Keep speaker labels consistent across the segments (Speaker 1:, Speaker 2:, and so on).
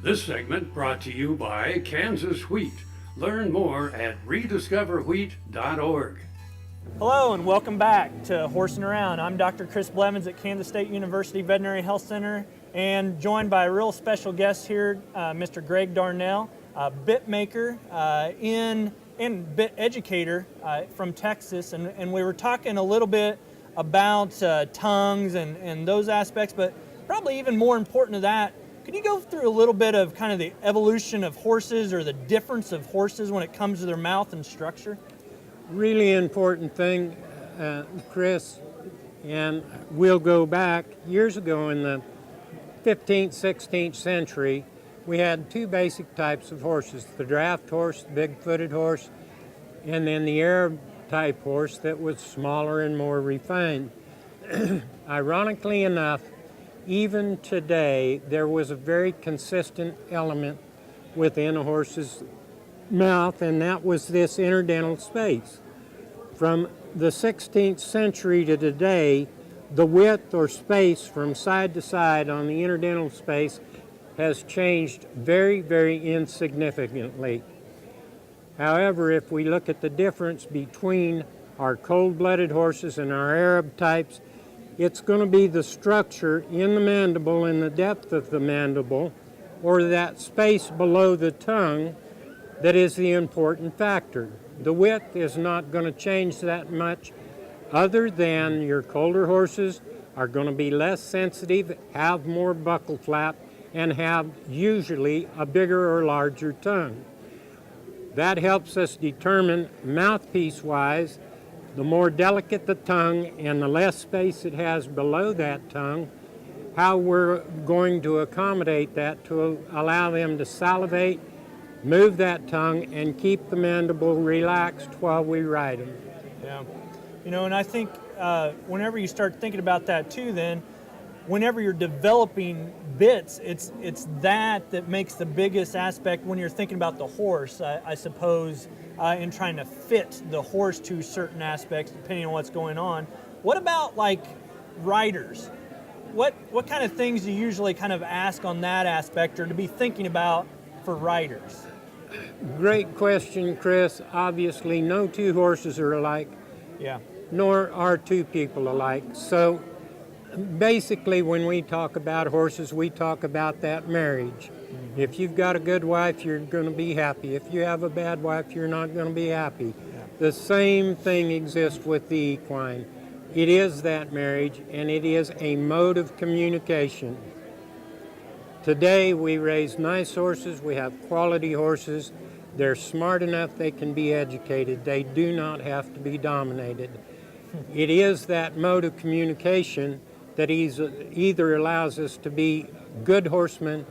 Speaker 1: This segment brought to you by Kansas Wheat. Learn more at rediscoverwheat.org.
Speaker 2: Hello and welcome back to Horsing Around. I'm Dr. Chris Blevins at Kansas State University Veterinary Health Center and joined by a real special guest here, Mr. Greg Darnell, a bit maker and bit educator from Texas. And we were talking a little bit about tongues and those aspects, but probably even more important to that, could you go through a little bit of kind of the evolution of horses or the difference of horses when it comes to their mouth and structure?
Speaker 3: Really important thing, Chris, and we'll go back years ago in the 15th, 16th century. We had two basic types of horses, the draft horse, the big-footed horse, and then the Arab type horse that was smaller and more refined. Ironically enough, even today, there was a very consistent element within a horse's mouth, and that was this interdental space. From the 16th century to today, the width or space from side to side on the interdental space has changed very, very insignificantly. However, if we look at the difference between our cold-blooded horses and our Arab types, it's going to be the structure in the mandible and the depth of the mandible, or that space below the tongue, that is the important factor. The width is not going to change that much, other than your colder horses are going to be less sensitive, have more buccal flap, and have usually a bigger or larger tongue. That helps us determine mouthpiece-wise, the more delicate the tongue and the less space it has below that tongue, how we're going to accommodate that to allow them to salivate, move that tongue, and keep the mandible relaxed while we ride them.
Speaker 2: Yeah, you know, and I think whenever you start thinking about that too, then whenever you're developing bits, it's that makes the biggest aspect when you're thinking about the horse, I suppose, in trying to fit the horse to certain aspects depending on what's going on. What about like riders? What kind of things do you usually kind of ask on that aspect or to be thinking about for riders?
Speaker 3: Great question, Chris. Obviously, no two horses are alike.
Speaker 2: Yeah.
Speaker 3: Nor are two people alike. So basically, when we talk about horses, we talk about that marriage. Mm-hmm. If you've got a good wife, you're going to be happy. If you have a bad wife, you're not going to be happy. Yeah. The same thing exists with the equine. It is that marriage, and it is a mode of communication. Today, we raise nice horses. We have quality horses. They're smart enough they can be educated. They do not have to be dominated. It is that mode of communication that either allows us to be good horsemen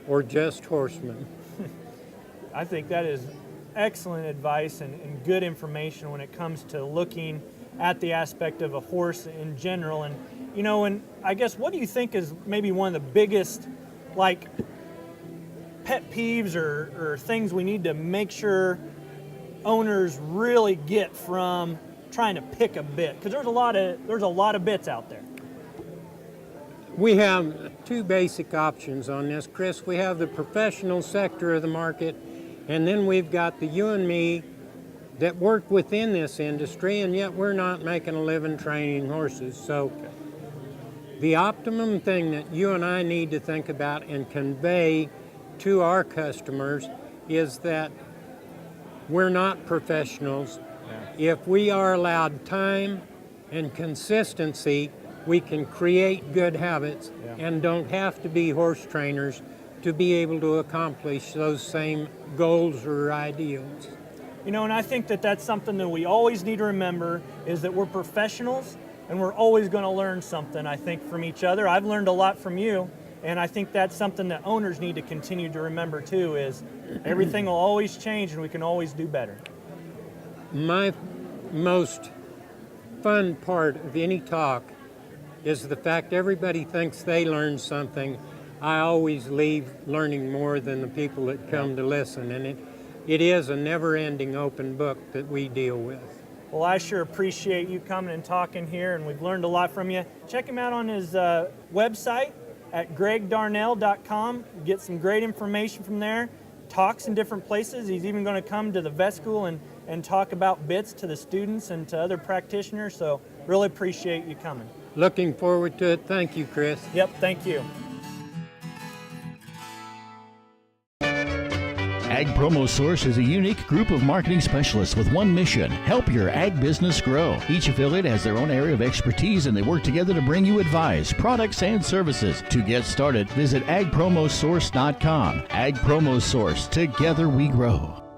Speaker 3: or just horsemen.
Speaker 2: I think that is excellent advice and good information when it comes to looking at the aspect of a horse in general. And, you know, and I guess what do you think is maybe one of the biggest, like, pet peeves or things we need to make sure owners really get from trying to pick a bit? Because there's a lot of bits out there.
Speaker 3: We have two basic options on this, Chris. We have the professional sector of the market, and then we've got the you and me that work within this industry, and yet we're not making a living training horses. So the optimum thing that you and I need to think about and convey to our customers is that we're not professionals. Yeah. If we are allowed time and consistency, we can create good habits and don't have to be horse trainers to be able to accomplish those same goals or ideals.
Speaker 2: You know, and I think that that's something that we always need to remember is that we're professionals and we're always going to learn something, I think, from each other. I've learned a lot from you, and I think that's something that owners need to continue to remember too, is everything will always change and we can always do better.
Speaker 3: My most fun part of any talk is the fact everybody thinks they learned something. I always leave learning more than the people that come to listen, and it is a never-ending open book that we deal with.
Speaker 2: Well, I sure appreciate you coming and talking here, and we've learned a lot from you. Check him out on his website, at gregdarnell.com. Get some great information from there. Talks in different places. He's even going to come to the vet school and talk about bits to the students and to other practitioners. So really appreciate you coming.
Speaker 3: Looking forward to it. Thank you, Chris.
Speaker 2: Yep, thank you.
Speaker 4: Ag Promo Source is a unique group of marketing specialists with one mission: help your ag business grow. Each affiliate has their own area of expertise, and they work together to bring you advice, products, and services. To get started, visit agpromosource.com. Ag Promo Source. Together we grow.